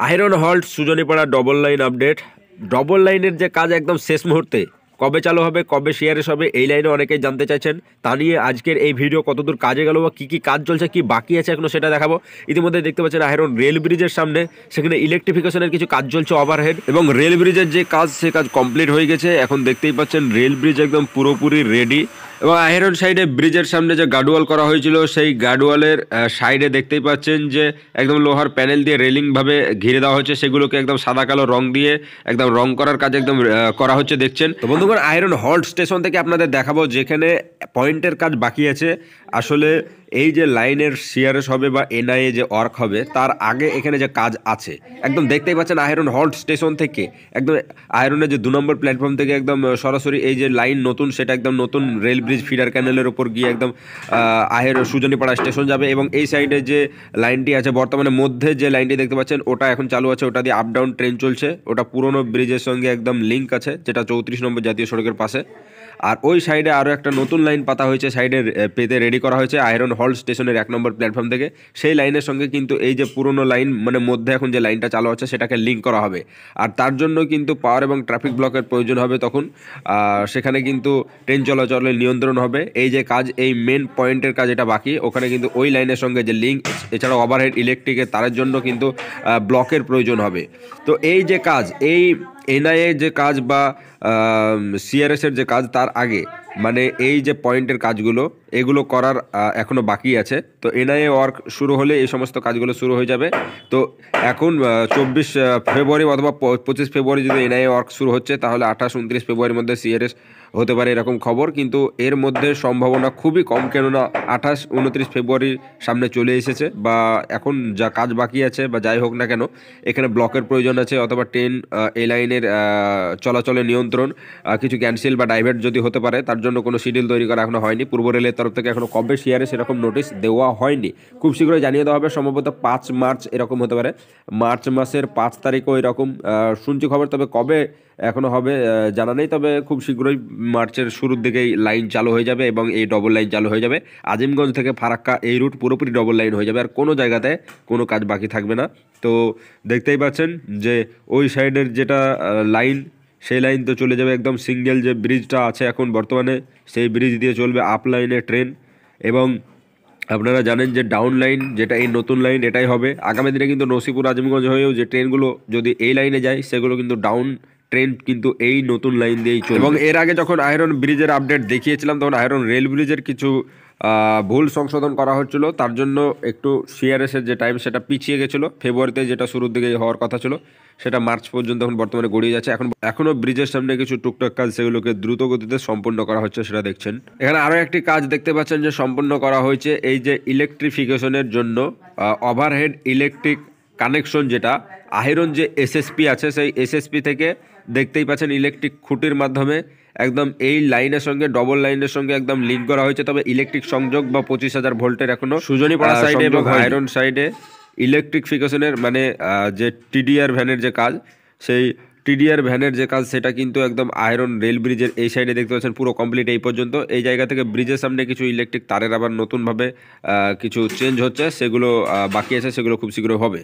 Iron halt Sujanipara double line update. Double লাইনের যে কাজ একদম শেষ মুহূর্তে কবে চালু হবে, কবে শেয়ারেস হবে, এই লাইনে অনেকেই জানতে চাইছেন। তা নিয়ে আজকের এই ভিডিও কতদূর কাজে গেল বা কী কী কাজ চলছে, কি বাকি আছে এখনো, সেটা দেখাবো। ইতিমধ্যে দেখতে পাচ্ছেন আয়রন রেল ব্রিজের সামনে সেখানে ইলেকট্রিফিকেশনের কিছু কাজ চলছে ওভারহেড, এবং রেল ব্রিজের যে কাজ সে কাজ কমপ্লিট হয়ে গেছে। এখন দেখতেই পাচ্ছেন রেল ব্রিজ একদম পুরোপুরি রেডি। এবং আয়রন সাইডে ব্রিজের সামনে যে গার্ডওয়াল করা হয়েছিল সেই গার্ডওয়ালের সাইডে দেখতেই পাচ্ছেন যে একদম লোহার প্যানেল দিয়ে রেলিং ভাবে ঘিরে দেওয়া হচ্ছে, সেগুলোকে একদম সাদা কালো রং দিয়ে একদম রং করার কাজ একদম করা হচ্ছে দেখছেন। তো বন্ধুগণ, আয়রন হল্ট স্টেশন থেকে আপনাদের দেখাবো যেখানে পয়েন্টের কাজ বাকি আছে। আসলে এই যে লাইনের সিআরএস হবে বা এনআইএ যে ওয়ার্ক হবে তার আগে এখানে যে কাজ আছে একদম দেখতেই পাচ্ছেন আয়রন হল্ট স্টেশন থেকে একদম আয়রনের যে 2 নম্বর প্ল্যাটফর্ম থেকে একদম সরাসরি এই যে লাইন নতুন, সেটা একদম নতুন রেল ব্রিজ ফিডার ক্যানেলের উপর গিয়ে একদম সুজনীপাড়া স্টেশন যাবে। এবং এই সাইডে যে লাইনটি আছে বর্তমানে মধ্যে যে লাইনটি দেখতে পাচ্ছেন ওটা এখন চালু আছে, ওটা দিয়ে আপ ডাউন ট্রেন চলছে। ওটা পুরনো ব্রিজের সঙ্গে একদম লিঙ্ক আছে, যেটা 34 নম্বর জাতীয় সড়কের পাশে। আর ওই সাইডে আরও একটা নতুন লাইন পাতা হয়েছে, সাইডে পেতে রেডি করা হয়েছে আয়রন হল্ট স্টেশনের 1 নম্বর প্ল্যাটফর্ম থেকে। সেই লাইনের সঙ্গে কিন্তু এই যে পুরনো লাইন মানে মধ্যে এখন যে লাইনটা চালু আছে সেটাকে লিঙ্ক করা হবে। আর তার জন্য কিন্তু পাওয়ার এবং ট্রাফিক ব্লকের প্রয়োজন হবে তখন। সেখানে কিন্তু ট্রেন চলাচলের নিয়ন্ত্রণ হবে। এই যে কাজ, এই মেন পয়েন্টের কাজ এটা বাকি, ওখানে কিন্তু ওই লাইনের সঙ্গে যে লিঙ্ক, এছাড়াও ওভারহেড ইলেকট্রিকের তারের জন্য কিন্তু ব্লকের প্রয়োজন হবে। তো এই যে কাজ, এই এনআইএ যে কাজ বা সিআরএসের যে কাজ তার আগে মানে এই যে পয়েন্টের কাজগুলো এগুলো করার এখনও বাকি আছে। তো এনআইএ ওয়ার্ক শুরু হলে এই সমস্ত কাজগুলো শুরু হয়ে যাবে। তো এখন 24 ফেব্রুয়ারি অথবা 25 ফেব্রুয়ারি যদি এনআইএ ওয়ার্ক শুরু হচ্ছে, তাহলে 28-29 ফেব্রুয়ারির মধ্যে সিআরএস হতে পারে এরকম খবর। কিন্তু এর মধ্যে সম্ভাবনা খুবই কম, কেননা 28-29 ফেব্রুয়ারির সামনে চলে এসেছে। বা এখন যা কাজ বাকি আছে বা যাই হোক না কেন, এখানে ব্লকের প্রয়োজন আছে, অথবা ট্রেন এই লাইনের চলাচলের নিয়ন্ত্রণ কিছু ক্যান্সেল বা ডাইভার্ট যদি হতে পারে, তার জন্য কোনো শিডিউল তৈরি করা এখনো হয়নি। পূর্ব রেলের তরফ থেকে এখনো কবে সিআরএস এরকম নোটিশ দেওয়া হয়নি, খুব শীঘ্রই জানিয়ে দেওয়া হবে। সম্ভবত 5 মার্চ এরকম হতে পারে, মার্চ মাসের 5 তারিখও এরকম শুনছি খবর। তবে কবে এখনো হবে জানা নেই, তবে খুব শীঘ্রই মার্চের শুরুর দিকেই লাইন চালু হয়ে যাবে এবং এই ডবল লাইন চালু হয়ে যাবে। আজিমগঞ্জ থেকে ফারাক্কা এই রুট পুরোপুরি ডবল লাইন হয়ে যাবে, আর কোনো জায়গাতে কোনো কাজ বাকি থাকবে না। তো দেখতেই পাচ্ছেন যে ওই সাইডের যেটা লাইন, সেই লাইন তো চলে যাবে একদম সিঙ্গেল যে ব্রিজটা আছে এখন বর্তমানে, সেই ব্রিজ দিয়ে চলবে আপ লাইনে ট্রেন। এবং আপনারা জানেন যে ডাউন লাইন যেটা এই নতুন লাইন এটাই হবে আগামী দিনে। কিন্তু নসিপুর আজিমগঞ্জ হয়েও যে ট্রেনগুলো যদি এই লাইনে যায় সেগুলো কিন্তু ডাউন ট্রেন কিন্তু এই নতুন লাইন দিয়েই চলবে। এবং এর আগে যখন আয়রন ব্রিজের আপডেট দেখিয়েছিলাম তখন আয়রন রেল ব্রিজের কিছু ভুল সংশোধন করা হচ্ছিল, তার জন্য একটু সিআরএসের যে টাইম সেটা পিছিয়ে গেছিলো। ফেব্রুয়ারিতে যেটা শুরুর দিকে হওয়ার কথা ছিল সেটা মার্চ পর্যন্ত এখন বর্তমানে গড়িয়ে যাচ্ছে। এখনও ব্রিজের সামনে কিছু টুকটাক কাজ সেগুলোকে দ্রুত গতিতে সম্পন্ন করা হচ্ছে, সেটা দেখছেন। এখানে আরও একটি কাজ দেখতে পাচ্ছেন যে সম্পন্ন করা হয়েছে, এই যে ইলেকট্রিফিকেশনের জন্য ওভারহেড ইলেকট্রিক কানেকশন, যেটা আয়রন যে এসএসপি আছে সেই এসএসপি থেকে দেখতেই পাচ্ছেন ইলেকট্রিক খুঁটির মাধ্যমে একদম এই লাইনের সঙ্গে ডবল লাইনের সঙ্গে একদম লিঙ্ক করা হয়েছে। তবে ইলেকট্রিক সংযোগ বা 25,000 ভোল্টের এখনো সুজনীপাড়া সাইডে এবং আয়রন সাইডে ইলেকট্রিফিকেশনের মানে যে টিডিআর ভ্যানের যে কাজ, সেই টিডিআর ভ্যানের যে কাজ সেটা কিন্তু একদম আয়রন রেল ব্রিজের এই সাইডে দেখতে পাচ্ছেন পুরো কমপ্লিট এই পর্যন্ত। এই জায়গা থেকে ব্রিজের সামনে কিছু ইলেকট্রিক তারের আবার নতুনভাবে কিছু চেঞ্জ হচ্ছে, সেগুলো বাকি আছে, সেগুলো খুব শীঘ্রই হবে।